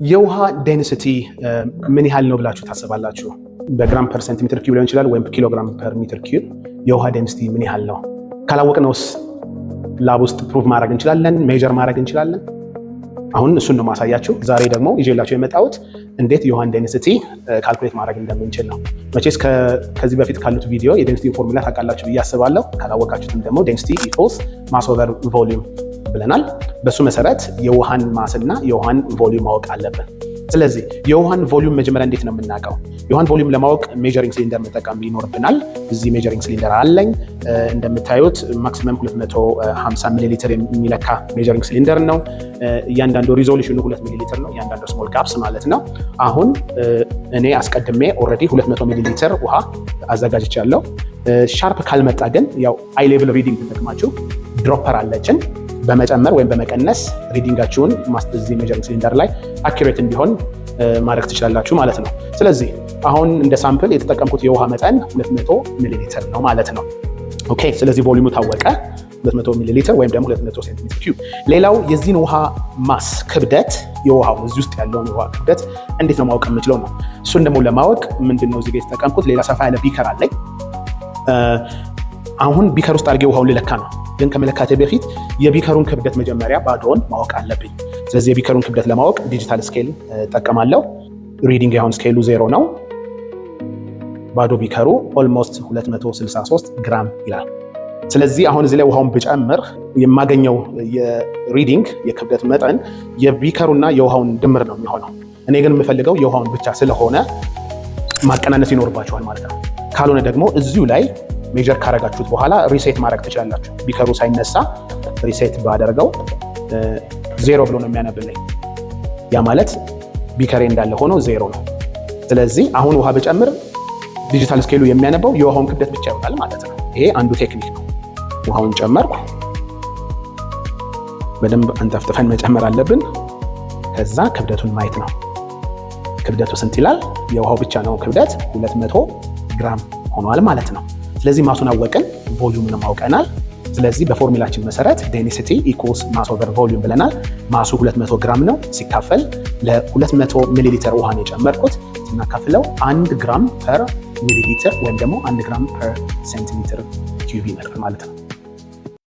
የውሃ ዴንሲቲ ምን ያህል ነው ብላችሁ ታስባላችሁ? በግራም ፐር ሴንቲሜትር ኪዩብ ሊሆን ይችላል ወይም ኪሎግራም ፐር ሜትር ኪዩብ። የውሃ ዴንሲቲ ምን ያህል ነው? ካላወቅነውስ ላብ ውስጥ ፕሩቭ ማድረግ እንችላለን? ሜጀር ማድረግ እንችላለን? አሁን እሱን ነው ማሳያችሁ። ዛሬ ደግሞ ይዤላችሁ የመጣሁት እንዴት የውሃን ዴንሲቲ ካልኩሌት ማድረግ እንደምንችል ነው። መቼስ ከዚህ በፊት ካሉት ቪዲዮ የዴንሲቲ ፎርሙላ ታውቃላችሁ ብዬ አስባለሁ። ካላወቃችሁትም ደግሞ ዴንሲቲ ኢኩዋልስ ማስ ኦቨር ቮሊዩም ብለናል። በሱ መሰረት የውሃን ማስና የውሃን ቮሊዩም ማወቅ አለብን። ስለዚህ የውሃን ቮሊዩም መጀመሪያ እንዴት ነው የምናውቀው? የውሃን ቮሊዩም ለማወቅ ሜጀሪንግ ሲሊንደር መጠቀም ይኖርብናል። እዚህ ሜጀሪንግ ሲሊንደር አለኝ። እንደምታዩት ማክሲመም 250 ሚሊ ሊትር የሚለካ ሜጀሪንግ ሲሊንደር ነው። እያንዳንዱ ሪዞሉሽኑ 2 ሚሊ ሊትር ነው። እያንዳንዱ ስሞል ካፕስ ማለት ነው። አሁን እኔ አስቀድሜ ኦልሬዲ 200 ሚሊ ሊትር ውሃ አዘጋጅቻለሁ። ሻርፕ ካልመጣ ግን ያው አይ ሌቭል ሪዲንግ ተጠቅማችሁ ድሮፐር አለችን በመጨመር ወይም በመቀነስ ሪዲንጋችሁን እዚህ ሜጀሪንግ ሲሊንደር ላይ አኪሬት እንዲሆን ማድረግ ትችላላችሁ ማለት ነው። ስለዚህ አሁን እንደ ሳምፕል የተጠቀምኩት የውሃ መጠን 200 ሚሊ ሊትር ነው ማለት ነው። ኦኬ፣ ስለዚህ ቮሊዩሙ ታወቀ፣ 200 ሚሊ ሊትር ወይም ደግሞ 200 ሴንቲሜትር ኪዩብ። ሌላው የዚህን ውሃ ማስ ክብደት፣ የውሃው እዚህ ውስጥ ያለውን የውሃ ክብደት እንዴት ነው ማወቅ የምችለው ነው። እሱን ደግሞ ለማወቅ ምንድነው እዚህ ጋር የተጠቀምኩት ሌላ ሰፋ ያለ ቢከር አለኝ። አሁን ቢከር ውስጥ አድርጌ ውሃውን ልለካ ነው። ግን ከመለካቴ በፊት የቢከሩን ክብደት መጀመሪያ ባዶውን ማወቅ አለብኝ። ስለዚህ የቢከሩን ክብደት ለማወቅ ዲጂታል ስኬል እጠቀማለሁ። ሪዲንግ አሁን ስኬሉ 0 ነው። ባዶ ቢከሩ ኦልሞስት 263 ግራም ይላል። ስለዚህ አሁን እዚህ ላይ ውሃውን ብጨምር የማገኘው የሪዲንግ የክብደት መጠን የቢከሩና የውሃውን ድምር ነው የሚሆነው። እኔ ግን የምፈልገው የውሃውን ብቻ ስለሆነ ማቀናነስ ይኖርባቸዋል ማለት ነው። ካልሆነ ደግሞ እዚሁ ላይ ሜጀር ካረጋችሁት በኋላ ሪሴት ማድረግ ትችላላችሁ። ቢከሩ ሳይነሳ ሪሴት ባደርገው 0 ብሎ ነው የሚያነብልኝ። ያ ማለት ቢከሬ እንዳለ ሆኖ 0 ነው። ስለዚህ አሁን ውሃ ብጨምር ዲጂታል ስኬሉ የሚያነበው የውሃውን ክብደት ብቻ ይሆናል ማለት ነው። ይሄ አንዱ ቴክኒክ ነው። ውሃውን ጨመርኩ። በደንብ አንጠፍጥፈን መጨመር አለብን። ከዛ ክብደቱን ማየት ነው። ክብደቱ ስንት ይላል? የውሃው ብቻ ነው ክብደት 200 ግራም ሆኗል ማለት ነው። ስለዚህ ማሱን አወቅን፣ ቮሊዩምን አውቀናል። ስለዚህ በፎርሙላችን መሰረት ዴንሲቲ ኢኩዋልስ ማስ ኦቨር ቮሊዩም ብለናል። ማሱ 200 ግራም ነው። ሲካፈል ለ200 ሚሊ ሊትር ውሃ ነው የጨመርኩት። ስናካፍለው 1 ግራም ፐር ሚሊ ሊትር ወይም ደግሞ 1 ግራም ፐር ሴንቲሜትር ኪዩብ ይመጣል ማለት ነው።